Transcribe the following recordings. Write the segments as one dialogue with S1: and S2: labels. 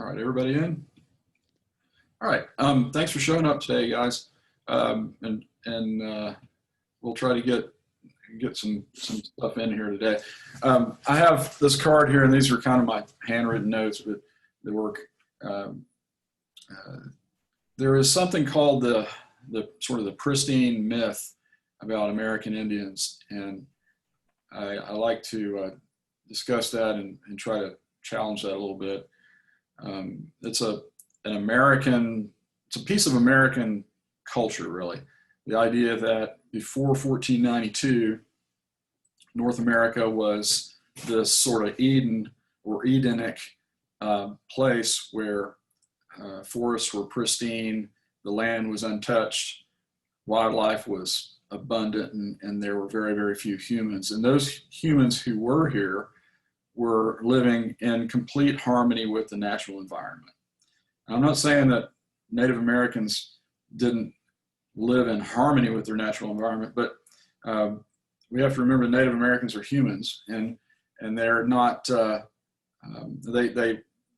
S1: All right, everybody in? All right, thanks for showing up today, guys. And we'll try to get some stuff in here today. I have this card here, and these are kind of my handwritten notes, but they work. Um, there is something called the sort of the pristine myth about American Indians, and I like to discuss that and try to challenge that a little bit. It's it's a piece of American culture, really. The idea that before 1492, North America was this sort of Eden or Edenic place where forests were pristine, the land was untouched, wildlife was abundant, and there were very, very few humans. And those humans who were here were living in complete harmony with the natural environment. I'm not saying that Native Americans didn't live in harmony with their natural environment, but we have to remember Native Americans are humans, and they're not.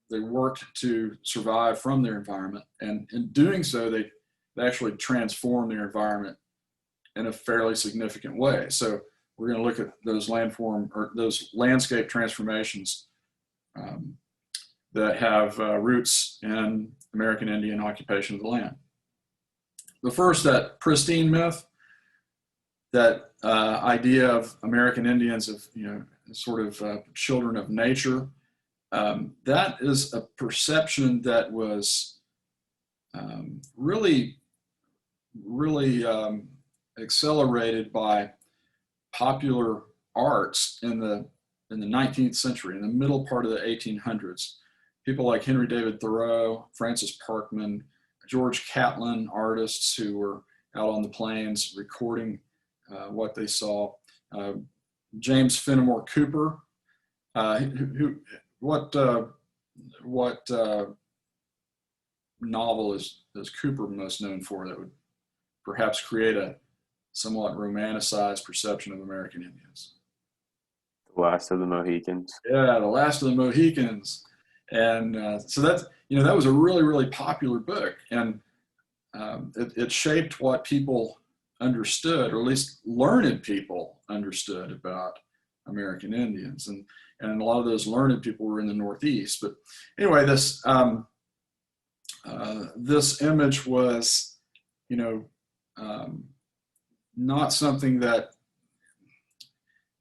S1: They worked to survive from their environment, and in doing so, they actually transform their environment in a fairly significant way. So we're going to look at those those landscape transformations that have roots in American Indian occupation of the land. The first, that pristine myth, that idea of American Indians of sort of children of nature, that is a perception that was really accelerated by popular arts in the 19th century, in the middle part of the 1800s. People like Henry David Thoreau, Francis Parkman, George Catlin, artists who were out on the plains recording what they saw. James Fenimore Cooper, what novel is Cooper most known for that would perhaps create a somewhat romanticized perception of American Indians?
S2: The Last of the Mohicans.
S1: Yeah, The Last of the Mohicans. And so that was a really, really popular book, and it shaped what people understood, or at least learned people understood about American Indians. And a lot of those learned people were in the Northeast. But anyway, this image was, not something that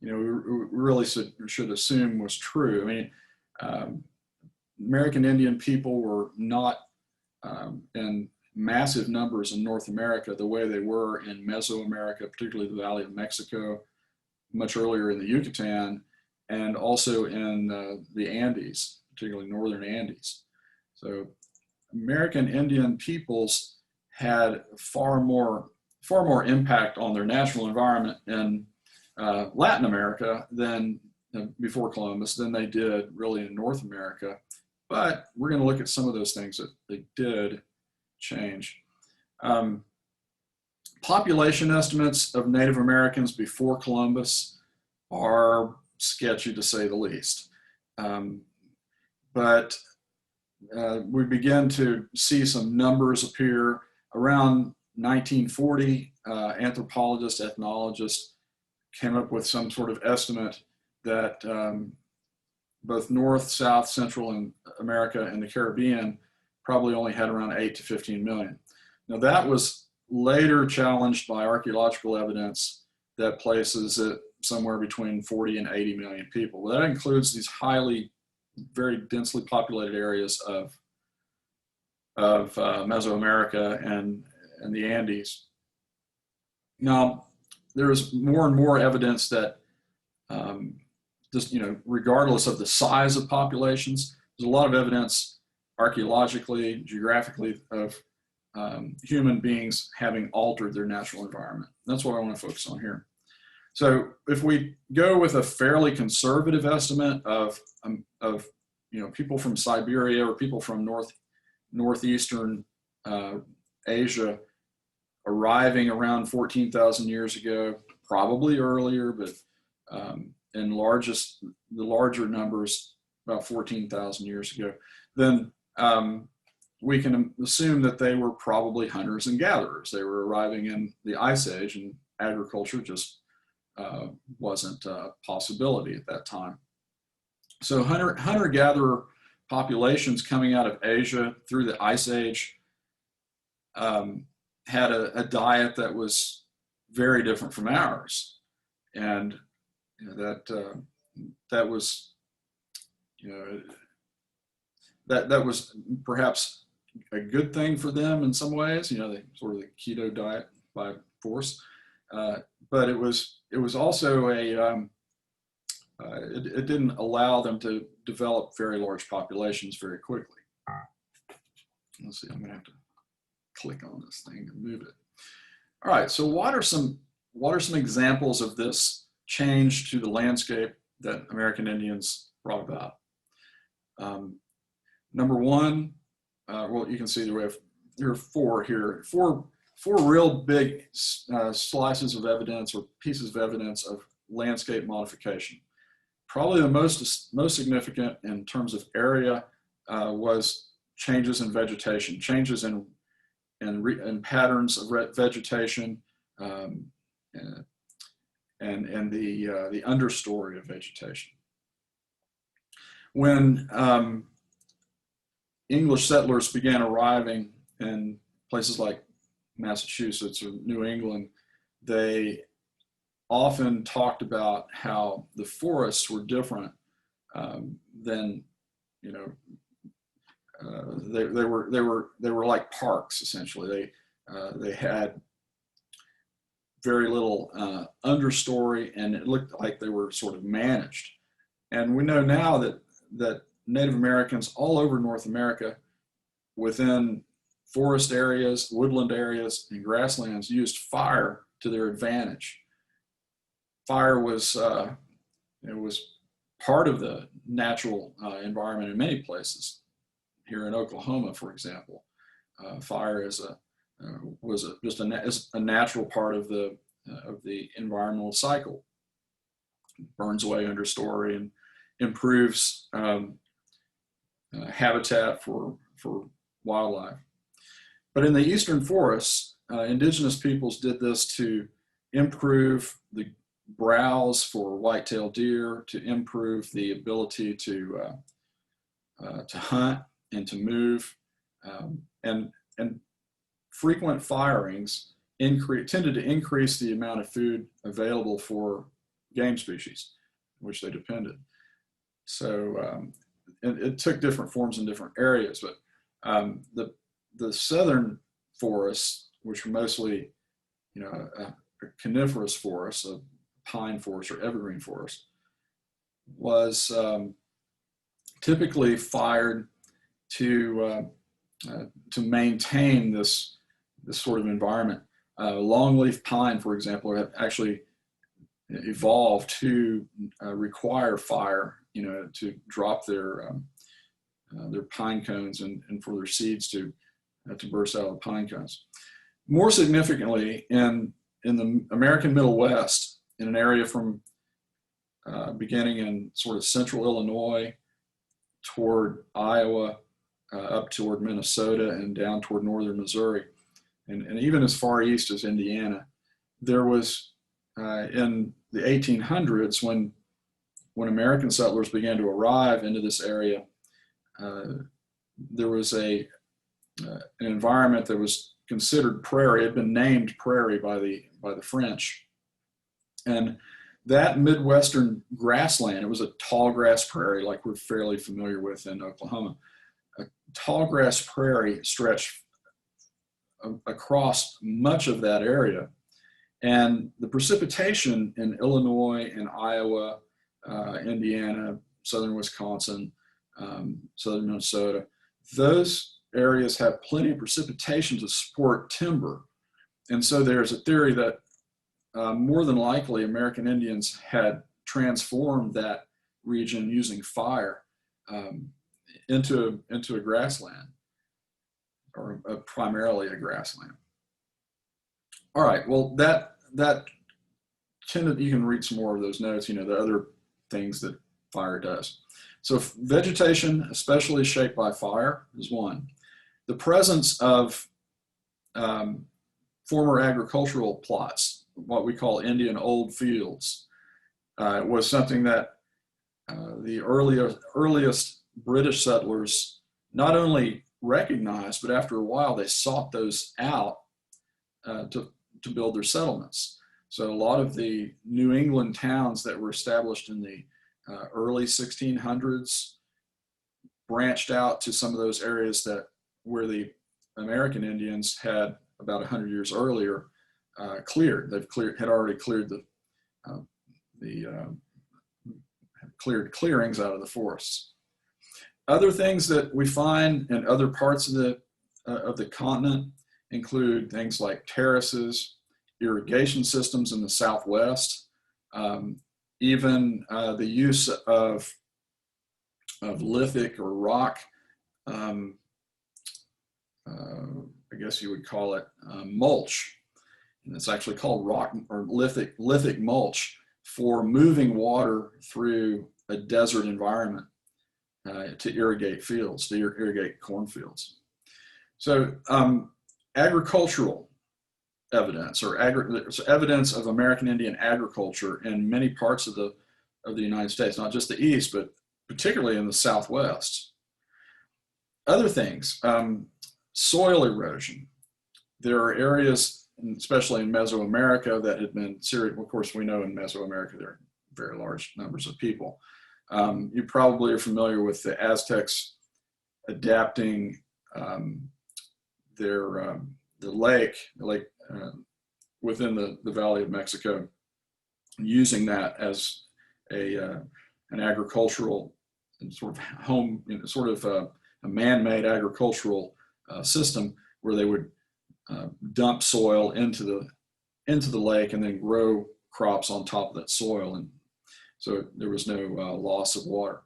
S1: we really should assume was true. I mean, American Indian people were not in massive numbers in North America the way they were in Mesoamerica, particularly the Valley of Mexico, much earlier in the Yucatan, and also in the Andes, particularly northern Andes. So American Indian peoples had far more impact on their natural environment in Latin America than before Columbus than they did really in North America. But we're going to look at some of those things that they did change. Population estimates of Native Americans before Columbus are sketchy, to say the least. But we begin to see some numbers appear around 1940. Anthropologists, ethnologists came up with some sort of estimate that both North, South, Central America and the Caribbean probably only had around 8 to 15 million. Now that was later challenged by archaeological evidence that places it somewhere between 40 and 80 million people. Well, that includes these very densely populated areas of Mesoamerica and the Andes. Now, there is more and more evidence that regardless of the size of populations, there's a lot of evidence archaeologically, geographically, of human beings having altered their natural environment. That's what I want to focus on here. So if we go with a fairly conservative estimate of people from Siberia or people from northeastern Asia arriving around 14,000 years ago, probably earlier, but in the larger numbers, about 14,000 years ago, then we can assume that they were probably hunters and gatherers. They were arriving in the Ice Age, and agriculture just wasn't a possibility at that time. So hunter-gatherer populations coming out of Asia through the Ice Age had a diet that was very different from ours, and that was, that was perhaps a good thing for them in some ways. The sort of the keto diet by force, but it was also it didn't allow them to develop very large populations very quickly. Let's see, I'm gonna have to click on this thing and move it. All right, so what are some examples of this change to the landscape that American Indians brought about? Number one, well, you can see there are four here, four real big slices of evidence or pieces of evidence of landscape modification. Probably the most significant in terms of area was changes in vegetation, changes in patterns of vegetation, and the understory of vegetation. When English settlers began arriving in places like Massachusetts or New England, they often talked about how the forests were different than, they were like parks essentially. They had very little understory, and it looked like they were sort of managed. And we know now that Native Americans all over North America, within forest areas, woodland areas, and grasslands, used fire to their advantage. Fire was part of the natural environment in many places. Here in Oklahoma, for example, fire was just a natural part of the environmental cycle. It burns away understory and improves habitat for wildlife. But in the eastern forests, indigenous peoples did this to improve the browse for white-tailed deer, to improve the ability to hunt and to move, and frequent firings tended to increase the amount of food available for game species, which they depended. So it took different forms in different areas, but the southern forests, which were mostly, a coniferous forest, a pine forest or evergreen forest, was typically fired to maintain this sort of environment. Longleaf pine, for example, have actually evolved to require fire, to drop their pine cones and for their seeds to burst out of the pine cones. More significantly, in the American Middle West, in an area from beginning in sort of central Illinois toward Iowa, up toward Minnesota and down toward northern Missouri, and even as far east as Indiana, there was in the 1800s, when American settlers began to arrive into this area, there was an environment that was considered prairie. It had been named prairie by the French, and that Midwestern grassland, it was a tall grass prairie like we're fairly familiar with in Oklahoma. A tall grass prairie stretched across much of that area, and the precipitation in Illinois and Iowa, Indiana, southern Wisconsin, southern Minnesota, those areas have plenty of precipitation to support timber. And so there's a theory that more than likely American Indians had transformed that region using fire into a grassland, or primarily a grassland. All right, well, that you can read some more of those notes, the other things that fire does. So vegetation, especially shaped by fire, is one. The presence of former agricultural plots, what we call Indian old fields, was something that the earliest British settlers not only recognized, but after a while they sought those out to build their settlements. So a lot of the New England towns that were established in the early 1600s branched out to some of those areas that where the American Indians had about 100 years earlier cleared. Had already cleared cleared clearings out of the forests. Other things that we find in other parts of the continent include things like terraces, irrigation systems in the Southwest, even the use of lithic or rock, I guess you would call it mulch. And it's actually called rock or lithic mulch for moving water through a desert environment to irrigate fields, to irrigate cornfields. So agricultural evidence or evidence of American Indian agriculture in many parts of the United States, not just the East, but particularly in the Southwest. Other things, soil erosion. There are areas, especially in Mesoamerica, that had been serious. Of course, we know in Mesoamerica there are very large numbers of people. You probably are familiar with the Aztecs adapting the lake within the Valley of Mexico, using that as an agricultural sort of a man-made agricultural system where they would dump soil into the lake and then grow crops on top of that soil, and so there was no loss of water.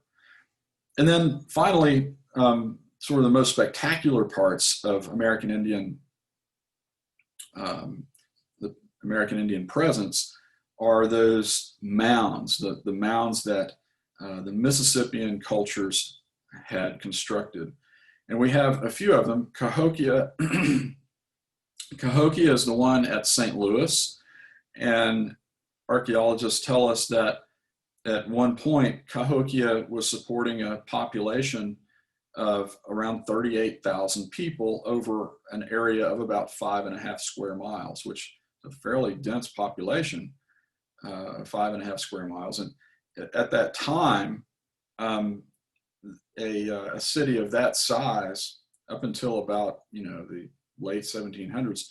S1: And then finally, sort of the most spectacular parts of American Indian, the American Indian presence are those mounds, the mounds that the Mississippian cultures had constructed. And we have a few of them. Cahokia, Cahokia is the one at St. Louis, and archaeologists tell us that at one point, Cahokia was supporting a population of around 38,000 people over an area of about 5.5 square miles, which is a fairly dense population, 5.5 square miles. And at that time, a city of that size, up until about the late 1700s,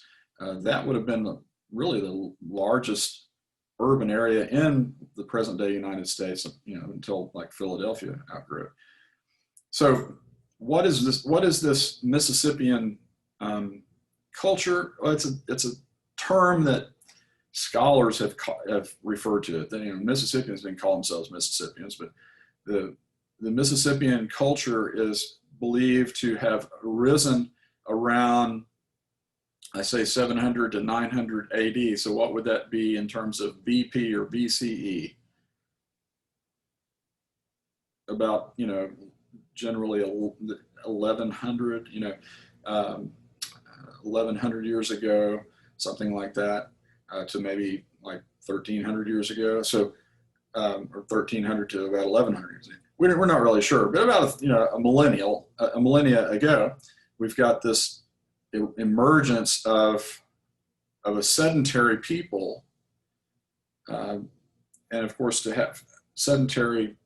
S1: that would have been really the largest urban area in the present day United States, until like Philadelphia outgrew it. So what is this Mississippian culture? Well, it's a term that scholars have referred to it. Mississippians didn't call themselves Mississippians, but the Mississippian culture is believed to have arisen around, I say, 700 to 900 AD. So what would that be in terms of BP or BCE? About, generally 1100, 1100 years ago, something like that, to maybe like 1300 years ago. So, or 1300 to about 1100 years ago. We're not really sure, but about a millennia ago, we've got this emergence of a sedentary people, and of course, to have sedentary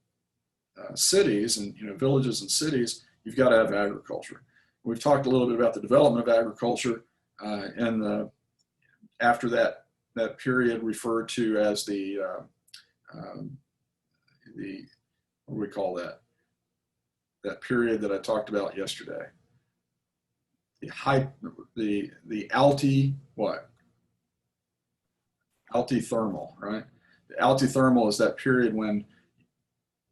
S1: cities and villages and cities, you've got to have agriculture. We've talked a little bit about the development of agriculture, and after that period referred to as the what do we call that period that I talked about yesterday? The Altithermal, right? The Altithermal is that period when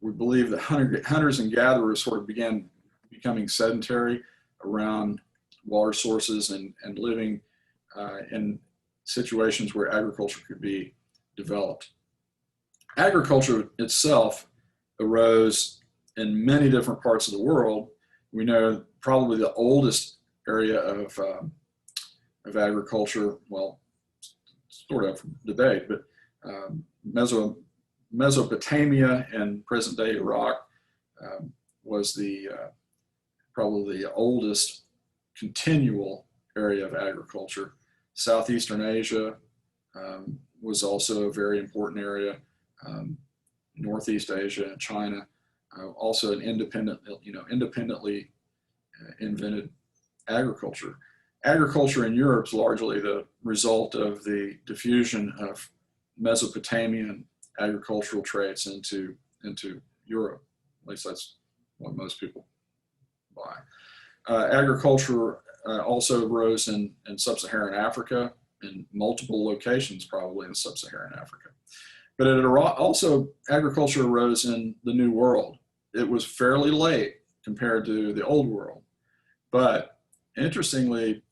S1: we believe that hunters and gatherers sort of began becoming sedentary around water sources and living in situations where agriculture could be developed. Agriculture itself arose in many different parts of the world. We know probably the oldest area of agriculture, well, sort of debate, but Mesopotamia and present-day Iraq was probably the oldest continual area of agriculture. Southeastern Asia was also a very important area. Northeast Asia and China, also an independently invented agriculture. Agriculture in Europe is largely the result of the diffusion of Mesopotamian agricultural traits into Europe. At least that's what most people buy. Agriculture also arose in sub-Saharan Africa, in multiple locations probably in sub-Saharan Africa. But agriculture arose in the New World. It was fairly late compared to the Old World. But interestingly,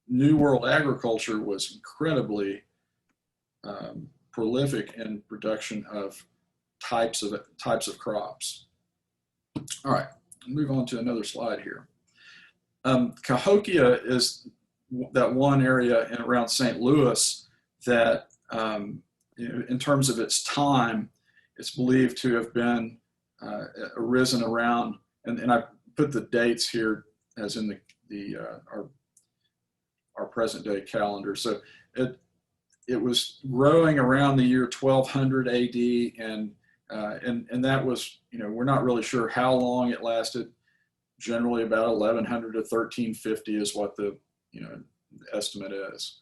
S1: New World agriculture was incredibly prolific in production of types of crops. All right, move on to another slide here. Cahokia is that one area around St. Louis that, in terms of its time, it's believed to have been arisen around, and I put the dates here as in our present day calendar. So it was growing around the year 1200 AD, and that was, we're not really sure how long it lasted. Generally about 1100 to 1350 is what the estimate is.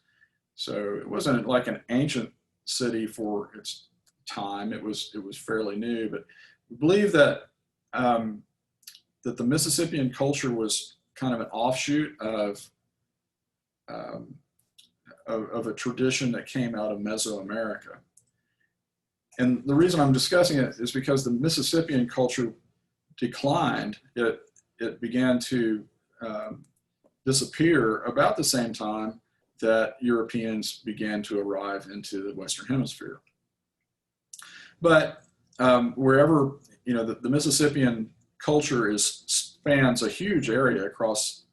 S1: So it wasn't like an ancient city for its time. It was fairly new, but we believe that that the Mississippian culture was kind of an offshoot of a tradition that came out of Mesoamerica. And the reason I'm discussing it is because the Mississippian culture declined. It began to disappear about the same time that Europeans began to arrive into the Western Hemisphere. But wherever, the Mississippian culture spans a huge area across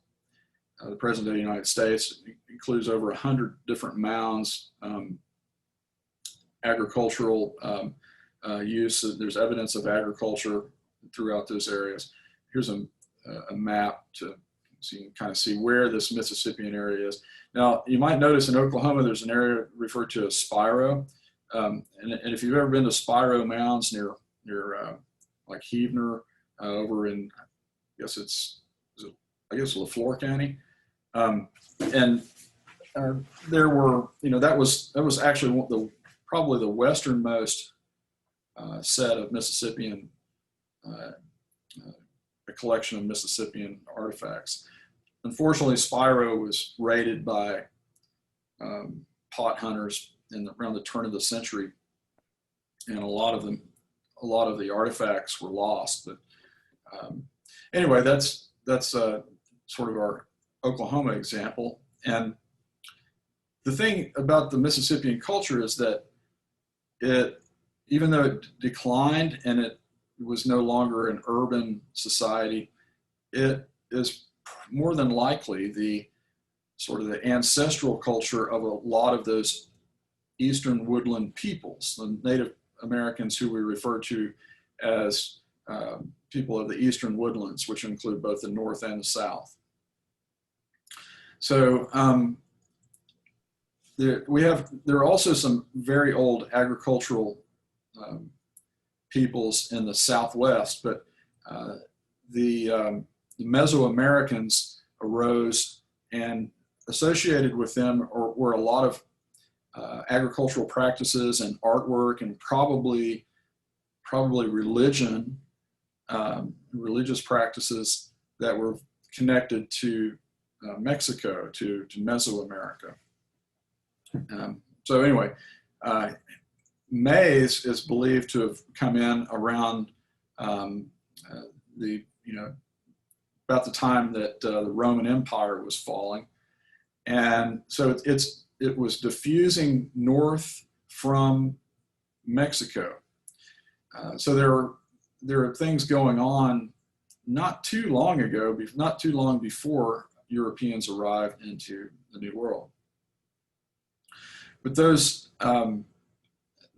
S1: the present-day United States. It includes over 100 different mounds, agricultural use. There's evidence of agriculture throughout those areas. Here's a map so you can kind of see where this Mississippian area is. Now, you might notice in Oklahoma, there's an area referred to as Spiro. And if you've ever been to Spiro Mounds near like Heavener, over in, I guess LaFleur County. And there were, that was actually probably the westernmost set of Mississippian, a collection of Mississippian artifacts. Unfortunately, Spiro was raided by pot hunters around the turn of the century, and a lot of the artifacts were lost. But anyway, that's sort of our Oklahoma example. And the thing about the Mississippian culture is that even though it declined and it was no longer an urban society, it is more than likely the sort of the ancestral culture of a lot of those eastern woodland peoples, the Native Americans who we refer to as people of the eastern woodlands, which include both the north and the south. So there are also some very old agricultural peoples in the Southwest, but the Mesoamericans arose, and associated with them were a lot of agricultural practices and artwork, and probably religious practices that were connected to Mexico, to Mesoamerica. So anyway, maize is believed to have come in around about the time that the Roman Empire was falling, and so it was diffusing north from Mexico. So there are things going on not too long ago, not too long before Europeans arrived into the New World. But those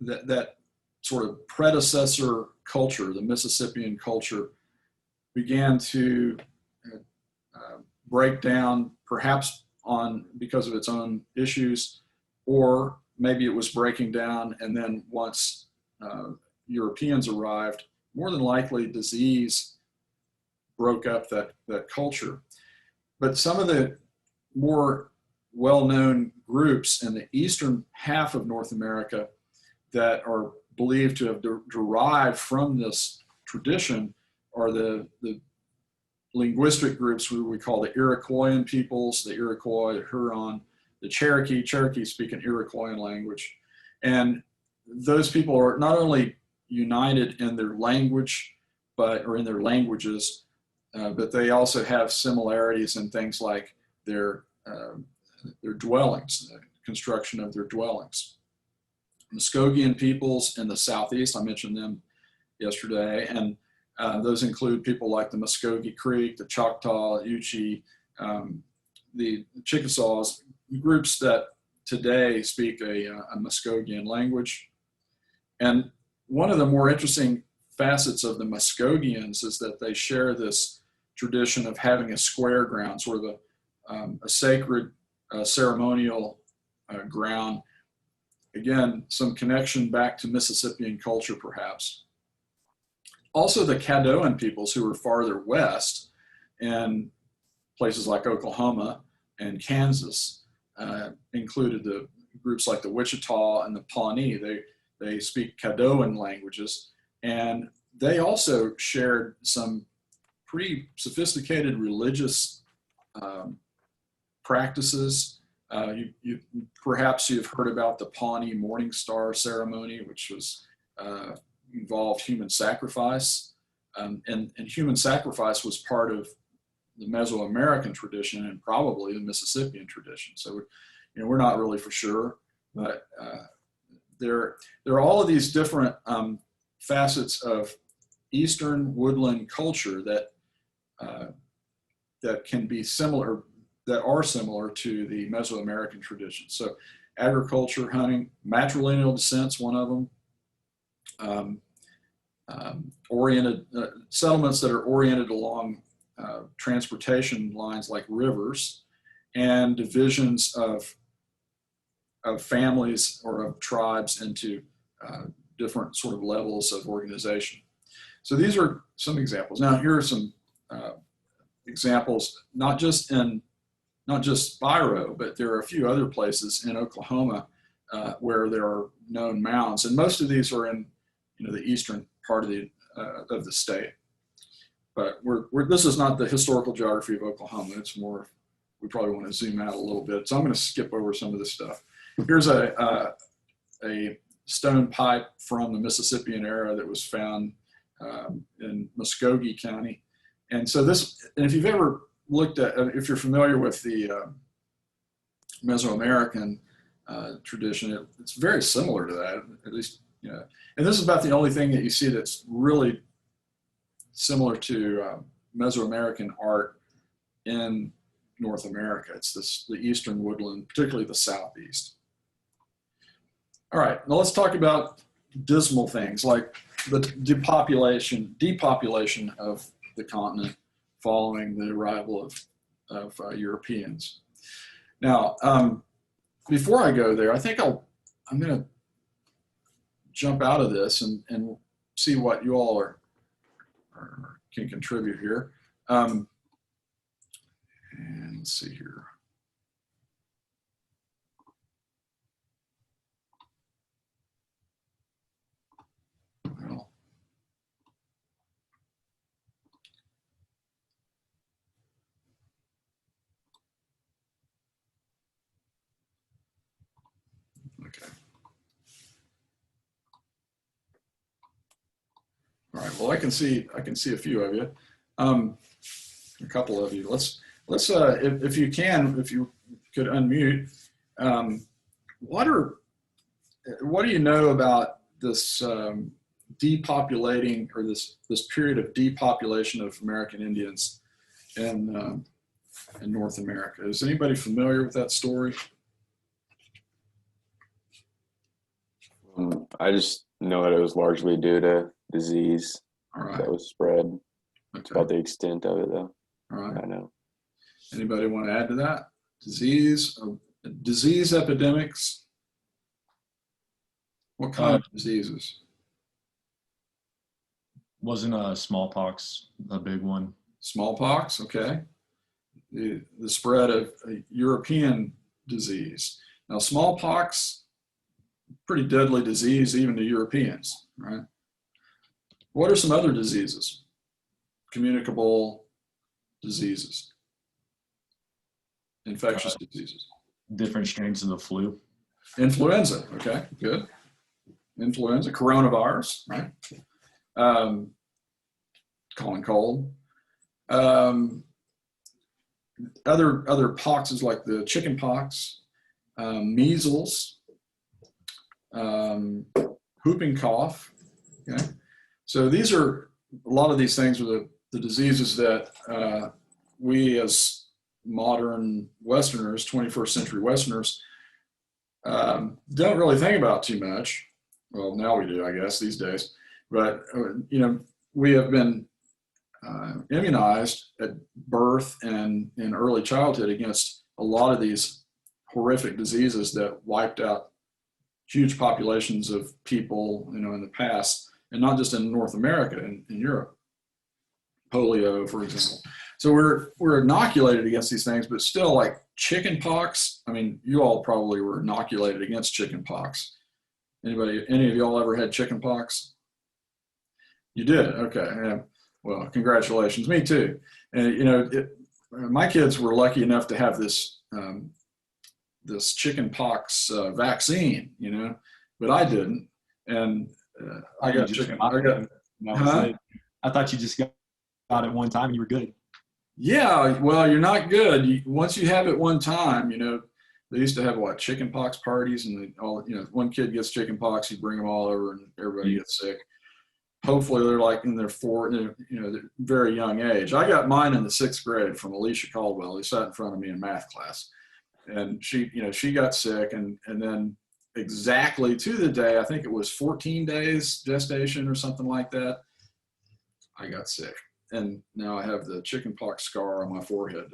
S1: that sort of predecessor culture, the Mississippian culture, began to break down, perhaps because of its own issues, or maybe it was breaking down, and then once Europeans arrived, more than likely disease broke up that culture. But some of the more well-known groups in the eastern half of North America that are believed to have derived from this tradition are the linguistic groups we call the Iroquoian peoples, the Iroquois, the Huron, the Cherokee. Cherokee speak an Iroquoian language. And those people are not only united in their language, or in their languages, but they also have similarities in things like their dwellings, the construction of their dwellings. Muskogean peoples in the southeast, I mentioned them yesterday, and those include people like the Muskogee Creek, the Choctaw, Yuchi, the Chickasaws, groups that today speak a Muskogean language. And one of the more interesting facets of the Muskogeans is that they share this tradition of having a square ground, sort of a sacred ceremonial ground. Again, some connection back to Mississippian culture, perhaps. Also, the Caddoan peoples, who were farther west in places like Oklahoma and Kansas, included the groups like the Wichita and the Pawnee. They speak Caddoan languages, and they also shared some pretty sophisticated religious practices. Perhaps you've heard about the Pawnee Morning Star ceremony, which was involved human sacrifice, and human sacrifice was part of the Mesoamerican tradition and probably the Mississippian tradition. So, we're not really for sure, but there are all of these different facets of Eastern woodland culture that can be similar, that are similar to the Mesoamerican tradition. So agriculture, hunting, matrilineal descent's one of them. Oriented settlements that are oriented along transportation lines like rivers, and divisions of families or of tribes into different sort of levels of organization. So these are some examples. Now here are some examples, not just Spiro, but there are a few other places in Oklahoma where there are known mounds, and most of these are in the eastern part of the state. But this is not the historical geography of Oklahoma. It's more, we probably want to zoom out a little bit. So I'm going to skip over some of this stuff. Here's a stone pipe from the Mississippian era that was found in Muskogee County. And so and if you've ever looked at, if you're familiar with the Mesoamerican tradition, it's very similar to that, at least, and this is about the only thing that you see that's really similar to Mesoamerican art in North America. It's the eastern woodland, particularly the southeast. All right, now let's talk about dismal things like the depopulation of the continent following the arrival of Europeans. Now, before I go there, I think I'm going to jump out of this and see what you all can contribute here. And let's see here. Well, okay. All right. Well, I can see a few of you, a couple of you. Let's if you could unmute. What do you know about this depopulating, or this period of depopulation of American Indians in North America. Is anybody familiar with that story?
S2: I just know that it was largely due to disease
S1: All right.
S2: that was spread.
S1: Okay.
S2: About the extent of it, though.
S1: All right.
S2: I know.
S1: Anybody want to add to that? Disease epidemics. What kind of diseases?
S3: Wasn't smallpox a big one?
S1: Smallpox, okay. The spread of a European disease. Now, smallpox, pretty deadly disease even to Europeans, right? What are some other diseases? Communicable diseases, infectious diseases.
S3: Different strains of the flu.
S1: Influenza, okay, good. Influenza, coronavirus, right? Common cold. Other poxes like the chicken pox, measles, whooping cough. Okay, so these are a lot of these things are the diseases that we as modern Westerners, 21st century Westerners, don't really think about too much. Well, now we do, I guess, these days. But we have been immunized at birth and in early childhood against a lot of these horrific diseases that wiped out huge populations of people, in the past, and not just in North America, in Europe. Polio, for example. So we're inoculated against these things, but still, like chicken pox. I mean, you all probably were inoculated against chicken pox. Any of y'all ever had chicken pox? You did? Okay. Yeah. Well, congratulations. Me too. And my kids were lucky enough to have this this chicken pox vaccine, but I didn't. And I got chicken.
S3: I thought you just got it one time and you were good.
S1: Yeah, well, you're not good. Once you have it one time, they used to have chicken pox parties, and one kid gets chicken pox, you bring them all over, and everybody gets sick. Hopefully, they're like in their they're very young age. I got mine in the 6th grade from Alicia Caldwell, who sat in front of me in math class, and she got sick, and then exactly to the day, I think it was 14 days gestation or something like that, I got sick. And now I have the chickenpox scar on my forehead.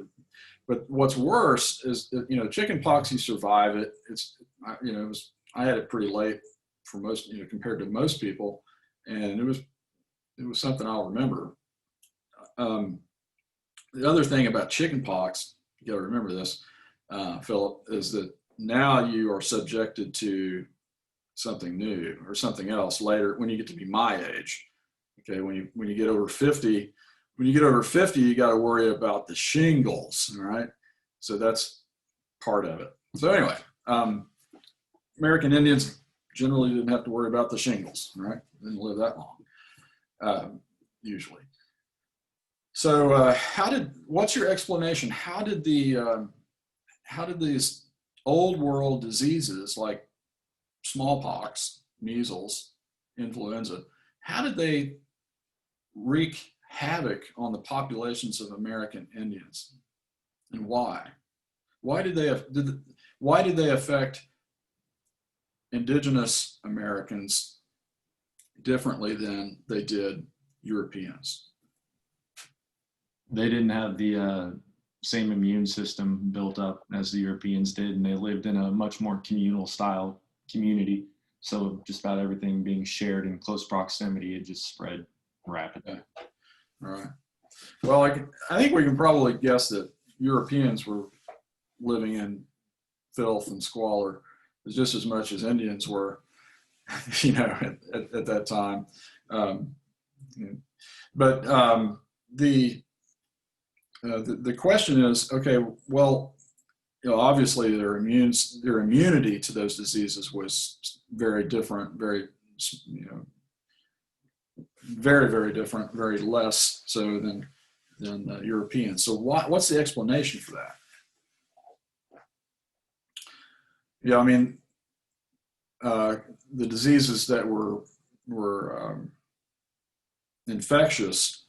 S1: But what's worse is, chickenpox, you survive it. I had it pretty late for most, compared to most people, and it was something I'll remember. The other thing about chickenpox, you got to remember this, Philip, is that now you are subjected to something new or something else later when you get to be my age. Okay, when you get over 50. When you get over 50, you got to worry about the shingles, all right? So that's part of it. So anyway, American Indians generally didn't have to worry about the shingles, all right? They didn't live that long, usually. So what's your explanation? How did these old world diseases like smallpox, measles, influenza, how did they wreak havoc on the populations of American Indians, and why? Why did they affect indigenous Americans differently than they did Europeans?
S3: They didn't have the same immune system built up as the Europeans did, and they lived in a much more communal style community. So just about everything being shared in close proximity, it just spread rapidly.
S1: All right. Well, I think we can probably guess that Europeans were living in filth and squalor just as much as Indians were, at that time. But the question is, okay, well, obviously their immunity to those diseases was very different, very, very, very different, very less so than Europeans. So what's the explanation for that? Yeah, I mean, the diseases that were infectious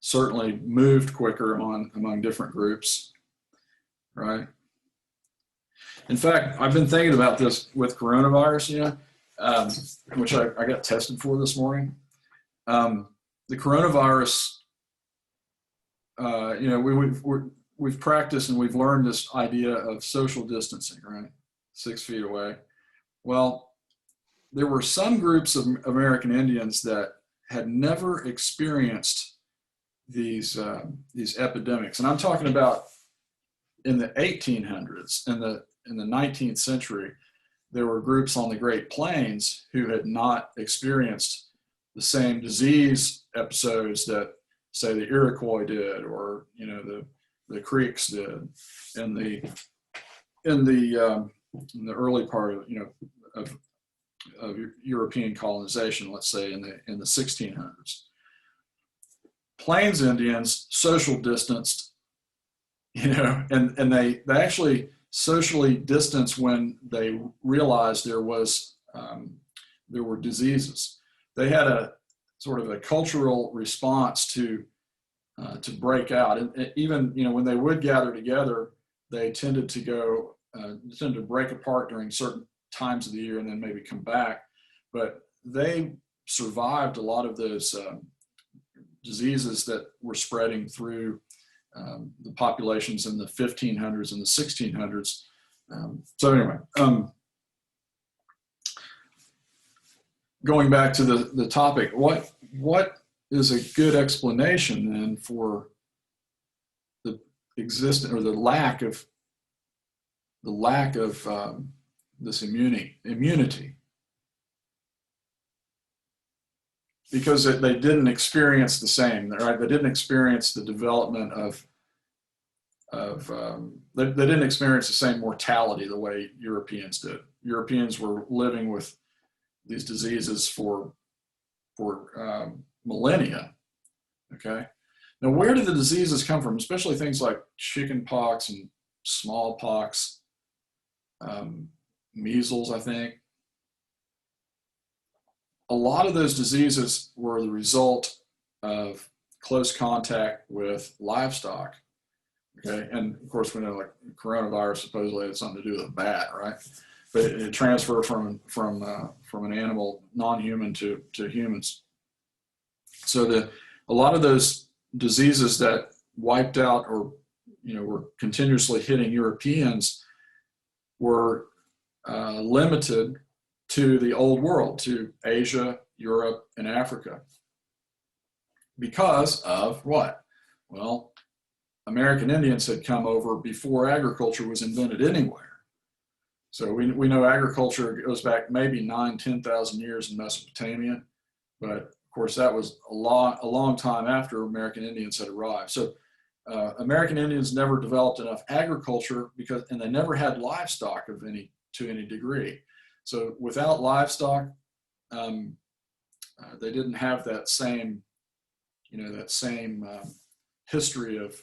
S1: certainly moved quicker among different groups, right? In fact, I've been thinking about this with coronavirus, which I got tested for this morning. The coronavirus, we've practiced and we've learned this idea of social distancing, right? 6 feet away. Well, there were some groups of American Indians that had never experienced these epidemics, and I'm talking about in the 1800s, in the 19th century. There were groups on the Great Plains who had not experienced the same disease episodes that, say, the Iroquois did, or the Creeks did, in the early part of European colonization, let's say in the 1600s. Plains Indians social distanced, and they actually socially distanced when they realized there were diseases. They had a sort of a cultural response to break out, and even when they would gather together, they tended to break apart during certain times of the year and then maybe come back. But they survived a lot of those diseases that were spreading through the populations in the 1500s and the 1600s. So anyway, going back to the topic, what is a good explanation then for the existence or the lack of this immunity? Because they didn't experience the same, right? They didn't experience the development they didn't experience the same mortality the way Europeans did. Europeans were living with these diseases for millennia. Okay, now where did the diseases come from? Especially things like chicken pox and smallpox, measles, I think. A lot of those diseases were the result of close contact with livestock. Okay, and of course we know like coronavirus supposedly had something to do with a bat, right? But it transferred from an animal, non-human, to humans. So a lot of those diseases that wiped out or were continuously hitting Europeans were limited to the old world, to Asia, Europe, and Africa. Because of what? Well, American Indians had come over before agriculture was invented anywhere. So we know agriculture goes back maybe 10,000 years in Mesopotamia, but of course that was a long time after American Indians had arrived. So American Indians never developed enough agriculture and they never had livestock to any degree. So without livestock, they didn't have that same history of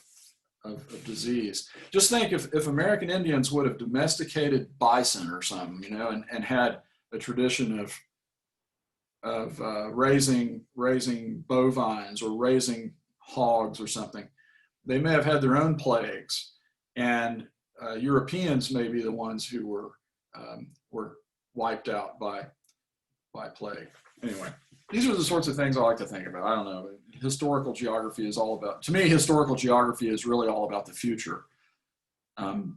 S1: disease. Just think if American Indians would have domesticated bison or something, and had a tradition of raising bovines or raising hogs or something, they may have had their own plagues, and Europeans may be the ones who were wiped out by plague. Anyway, these are the sorts of things I like to think about. I don't know. Historical geography is all about, to me, historical geography is really all about the future.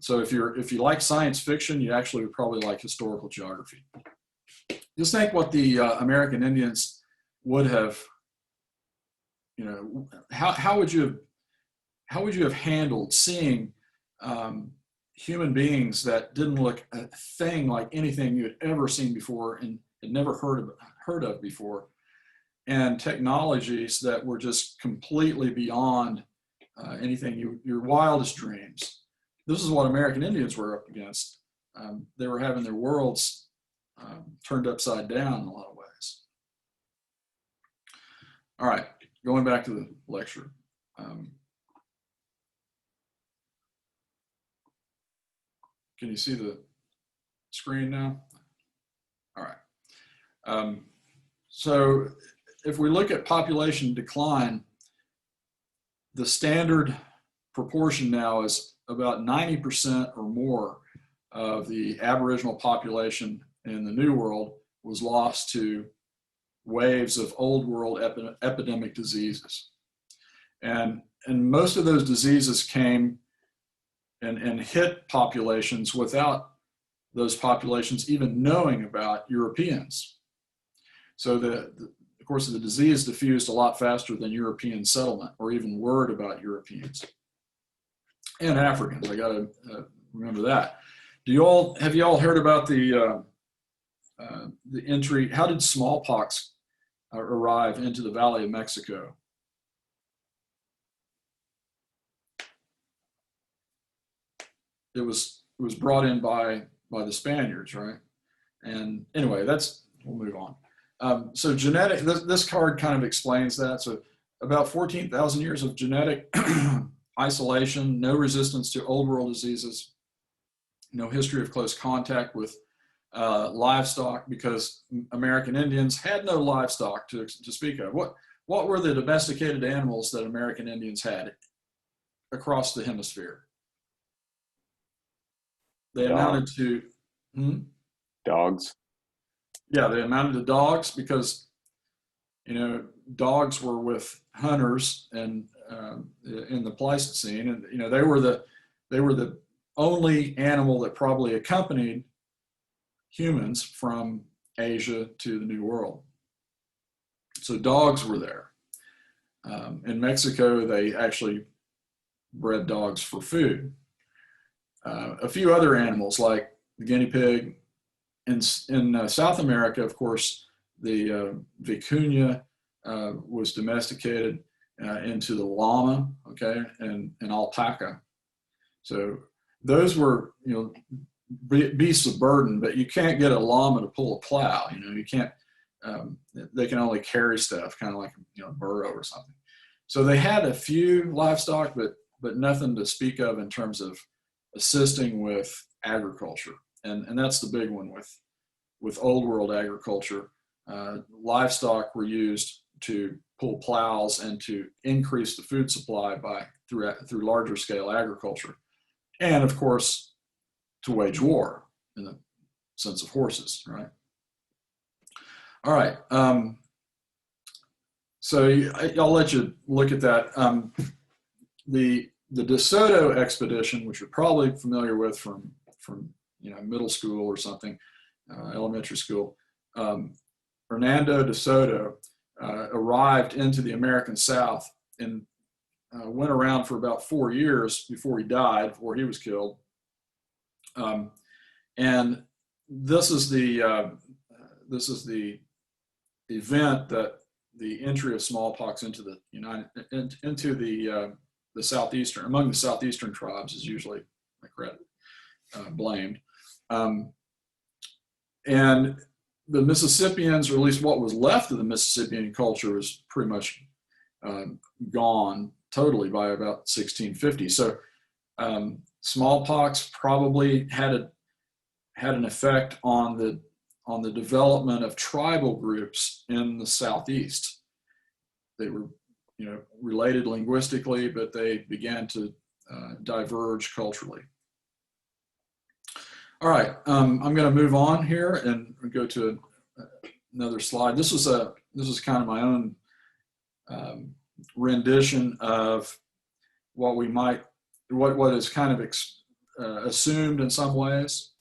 S1: So if you like science fiction, you actually would probably like historical geography. Just think what the American Indians would have, how would you have handled seeing human beings that didn't look a thing like anything you had ever seen before and had never heard of before, and technologies that were just completely beyond anything your wildest dreams. This is what American Indians were up against. They were having their worlds turned upside down in a lot of ways. All right, going back to the lecture. Can you see the screen now? All right. So if we look at population decline, the standard proportion now is about 90% or more of the Aboriginal population in the New World was lost to waves of old world epidemic diseases. And most of those diseases came and hit populations without those populations even knowing about Europeans. So of course, the disease diffused a lot faster than European settlement or even word about Europeans and Africans. I got to remember that. Have you all heard about the entry? How did smallpox arrive into the Valley of Mexico? It was brought in by the Spaniards, right? And anyway, we'll move on. So genetic, this card kind of explains that. So about 14,000 years of genetic isolation, no resistance to old world diseases, no history of close contact with livestock, because American Indians had no livestock to speak of. What were the domesticated animals that American Indians had across the hemisphere? They amounted to
S2: dogs.
S1: Yeah, they amounted to dogs because, dogs were with hunters and in the Pleistocene, and they were the only animal that probably accompanied humans from Asia to the New World. So dogs were there. In Mexico, they actually bred dogs for food. A few other animals like the guinea pig. In South America, of course, the vicuña was domesticated into the llama, okay, and alpaca. So those were, beasts of burden, but you can't get a llama to pull a plow. You can't. They can only carry stuff, kind of like a burro or something. So they had a few livestock, but nothing to speak of in terms of assisting with agriculture. And that's the big one with old world agriculture. Livestock were used to pull plows and to increase the food supply through larger scale agriculture. And of course, to wage war in the sense of horses, right? All right. So I'll let you look at that. The De Soto expedition, which you're probably familiar with from middle school or something, elementary school, Hernando de Soto arrived into the American South and went around for about 4 years before he died, before he was killed. And this is the event that the entry of smallpox into the southeastern, among the southeastern tribes, is usually blamed. And the Mississippians, or at least what was left of the Mississippian culture, was pretty much gone totally by about 1650. So smallpox probably had an effect on the development of tribal groups in the Southeast. They were, related linguistically, but they began to diverge culturally. All right, I'm going to move on here and go to another slide. This is kind of my own rendition of what is kind of assumed in some ways,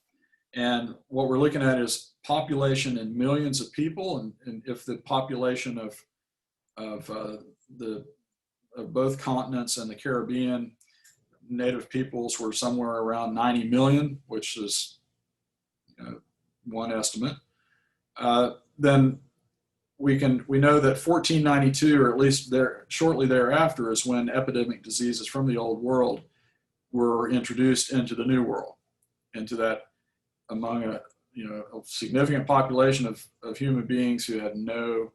S1: and what we're looking at is population in millions of people, and if the population of both continents and the Caribbean native peoples were somewhere around 90 million, which is one estimate, then we know that 1492, or at least shortly thereafter, is when epidemic diseases from the old world were introduced into the new world, into that among a significant population of human beings who had no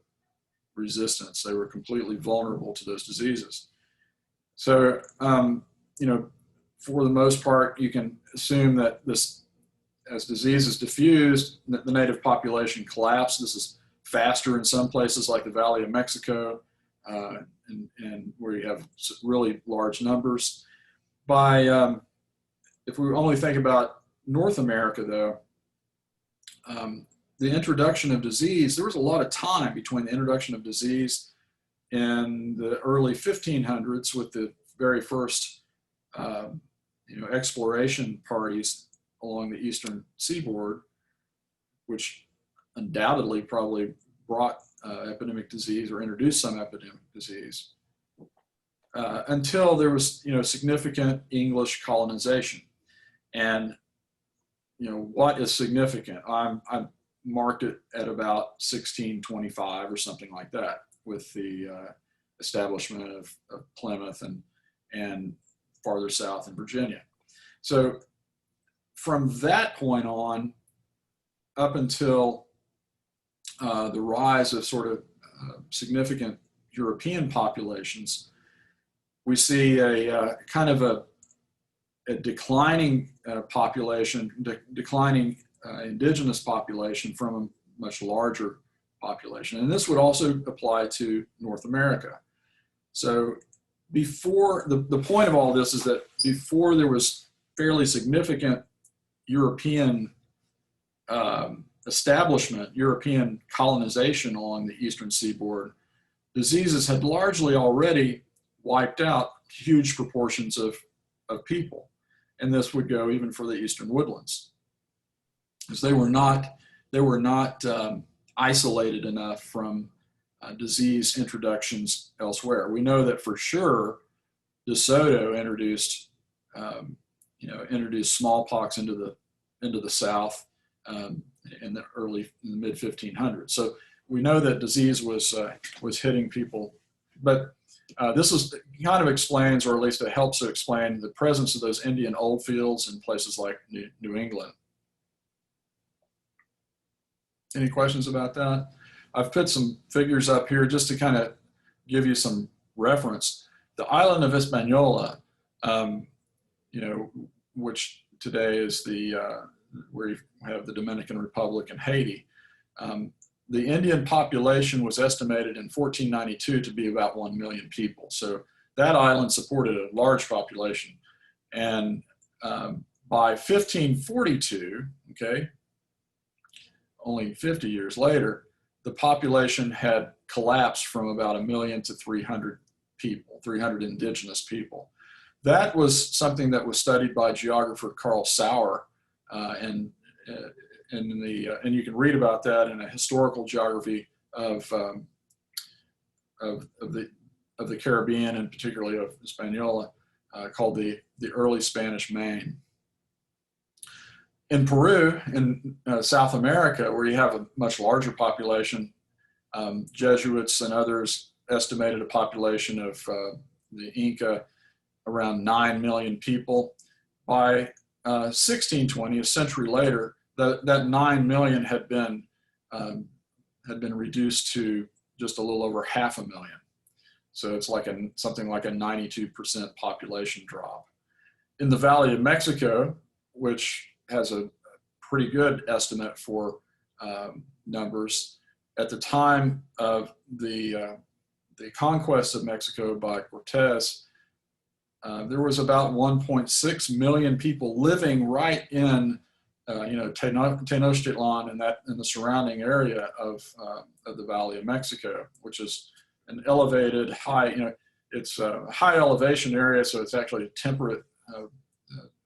S1: resistance. They were completely vulnerable to those diseases. So, for the most part, you can assume that as disease is diffused, the native population collapsed. This is faster in some places like the Valley of Mexico, and where you have really large numbers. If we only think about North America, though, the introduction of disease, there was a lot of time between the introduction of disease in the early 1500s with the very first exploration parties along the eastern seaboard, which undoubtedly probably brought epidemic disease or introduced some epidemic disease, until there was significant English colonization. And what is significant? I marked it at about 1625 or something like that, with the establishment of Plymouth and farther south in Virginia. So from that point on, up until the rise of sort of significant European populations, we see a kind of a declining population, declining indigenous population from a much larger population. And this would also apply to North America. So before, the point of all this is that before there was fairly significant European establishment, European colonization along the eastern seaboard, diseases had largely already wiped out huge proportions of people. And this would go even for the eastern woodlands, because they were not isolated enough from disease introductions elsewhere. We know that for sure De Soto introduced smallpox into the South in the mid 1500s. So we know that disease was hitting people, but this kind of explains, or at least it helps to explain, the presence of those Indian old fields in places like New England. Any questions about that? I've put some figures up here just to kind of give you some reference. The island of Hispaniola, which today is where you have the Dominican Republic and Haiti, the Indian population was estimated in 1492 to be about 1 million people. So that island supported a large population. And by 1542, only 50 years later, the population had collapsed from about 1 million to 300 people, 300 indigenous people. That was something that was studied by geographer Carl Sauer, and you can read about that in a historical geography of the Caribbean, and particularly of Hispaniola, called the Early Spanish Main. In Peru, in South America, where you have a much larger population, Jesuits and others estimated a population of the Inca around 9 million people. By 1620, a century later, that 9 million had been reduced to just a little over 500,000. So it's like something like a 92% population drop. In the Valley of Mexico, which has a pretty good estimate for numbers, at the time of the conquest of Mexico by Cortez, there was about 1.6 million people living right in Tenochtitlan and the surrounding area of the Valley of Mexico, which is an elevated, high, it's a high elevation area, so it's actually a temperate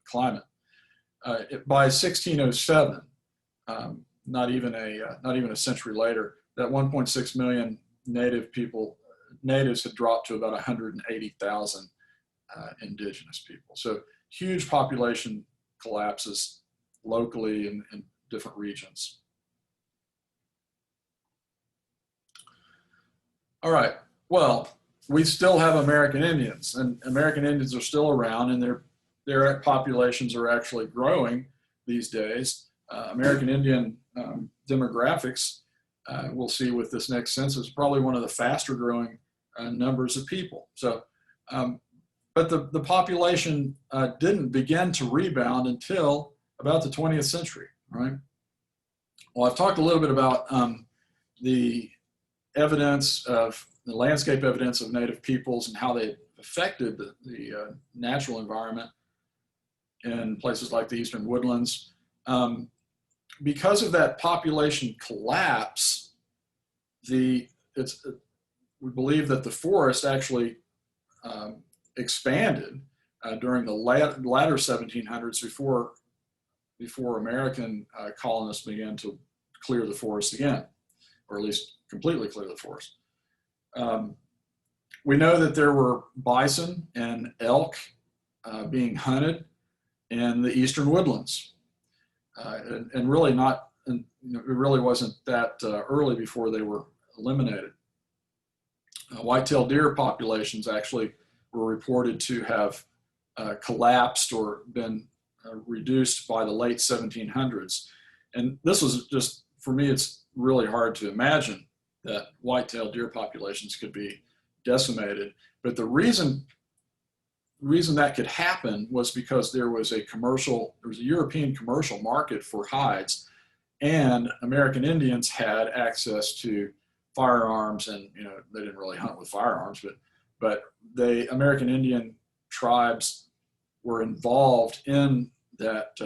S1: climate. By 1607, not even a century later, that 1.6 million natives had dropped to about 180,000 indigenous people. So huge population collapses locally in different regions. All right, well, we still have American Indians, and American Indians are still around, and their populations are actually growing these days. American Indian demographics, we'll see with this next census, probably one of the faster growing numbers of people. So, but the population didn't begin to rebound until about the 20th century, right? Well, I've talked a little bit about the evidence of the landscape evidence of native peoples and how they affected the natural environment in places like the eastern woodlands. Because of that population collapse, we believe that the forest actually expanded during the latter 1700s before American colonists began to clear the forest again, or at least completely clear the forest. We know that there were bison and elk being hunted in the eastern woodlands, and really not, and it really wasn't that early before they were eliminated. White-tailed deer populations actually were reported to have collapsed or been reduced by the late 1700s. And this was just, for me, it's really hard to imagine that white-tailed deer populations could be decimated. But the reason that could happen was because there was a European commercial market for hides, and American Indians had access to firearms, and they didn't really hunt with firearms, but the American Indian tribes were involved in that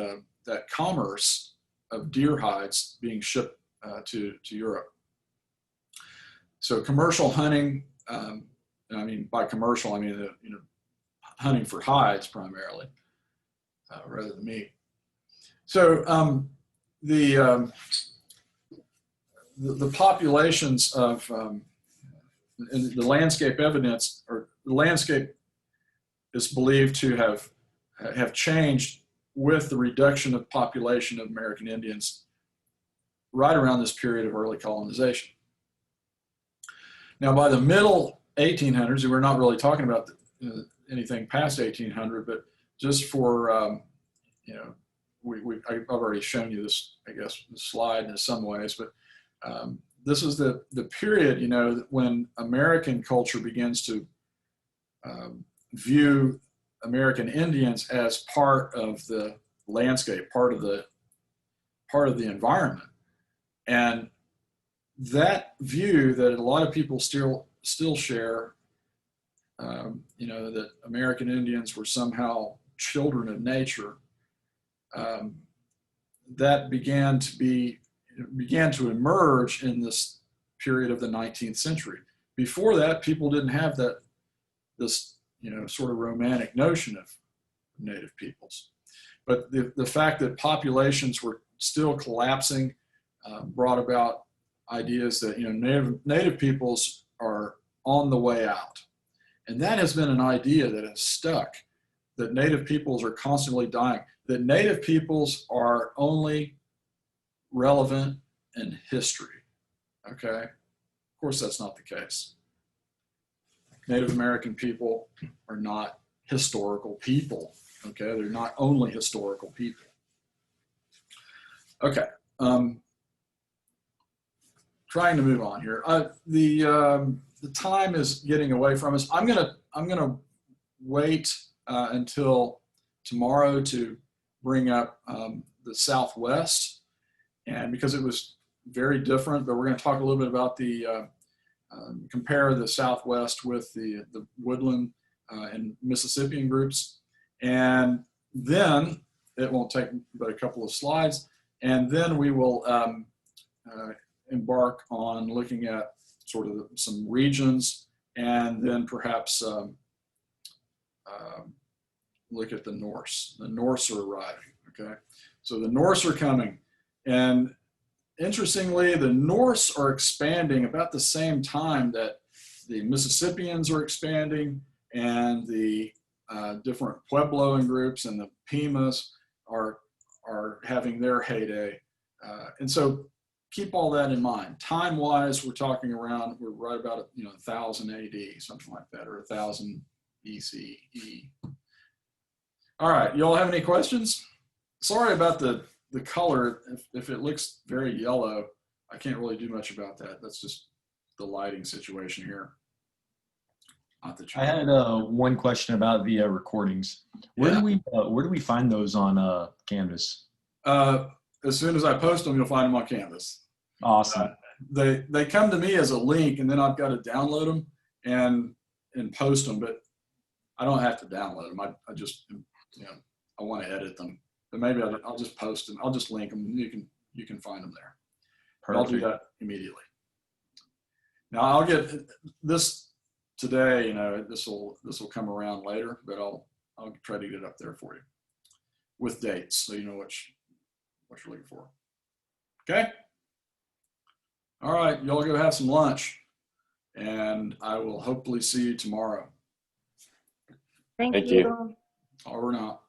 S1: commerce of deer hides being shipped to Europe. So commercial hunting, by commercial I mean hunting for hides primarily, rather than meat. So the populations of and the landscape evidence, or the landscape is believed to have changed with the reduction of population of American Indians right around this period of early colonization. Now, by the middle 1800s, we're not really talking about anything past 1800, but just for, I've already shown you this, I guess, the slide in some ways, but this is the period, when American culture begins to view American Indians as part of the landscape, part of the environment. And that view that a lot of people still share, that American Indians were somehow children of nature, that began to emerge in this period of the 19th century. Before that, people didn't have this sort of romantic notion of native peoples. But the fact that populations were still collapsing brought about ideas that native peoples are on the way out. And that has been an idea that has stuck, that native peoples are constantly dying, that native peoples are only relevant in history, okay? Of course, that's not the case. Native American people are not historical people, okay? They're not only historical people. Okay, trying to move on here. The time is getting away from us. I'm gonna wait until tomorrow to bring up the Southwest, and because it was very different, but we're going to talk a little bit about compare the Southwest with the woodland and Mississippian groups, and then it won't take but a couple of slides, and then we will embark on looking at sort of some regions, and then perhaps look at the Norse. The Norse are arriving, okay? So the Norse are coming, and interestingly, the Norse are expanding about the same time that the Mississippians are expanding, and the different Puebloan groups and the Pimas are having their heyday. And so keep all that in mind. Time-wise, we're right about 1000 AD, something like that, or 1000 BCE. All right, you all have any questions? Sorry about the color. If it looks very yellow, I can't really do much about that. That's just the lighting situation here. Not that
S3: I had one question about the recordings. Where do we find those on Canvas?
S1: As soon as I post them, you'll find them on Canvas.
S3: Awesome.
S1: they come to me as a link, and then I've got to download them and post them. But I don't have to download them. I just, you know, I want to edit them. But maybe I'll just post them. I'll just link them. You can find them there. But I'll do that immediately. Now I'll get this today. You know, this will come around later, but I'll try to get it up there for you with dates, so you know what you're looking for. Okay. All right, y'all go have some lunch, and I will hopefully see you tomorrow.
S2: Thank
S4: Thank
S2: you.
S4: you.
S1: Or not.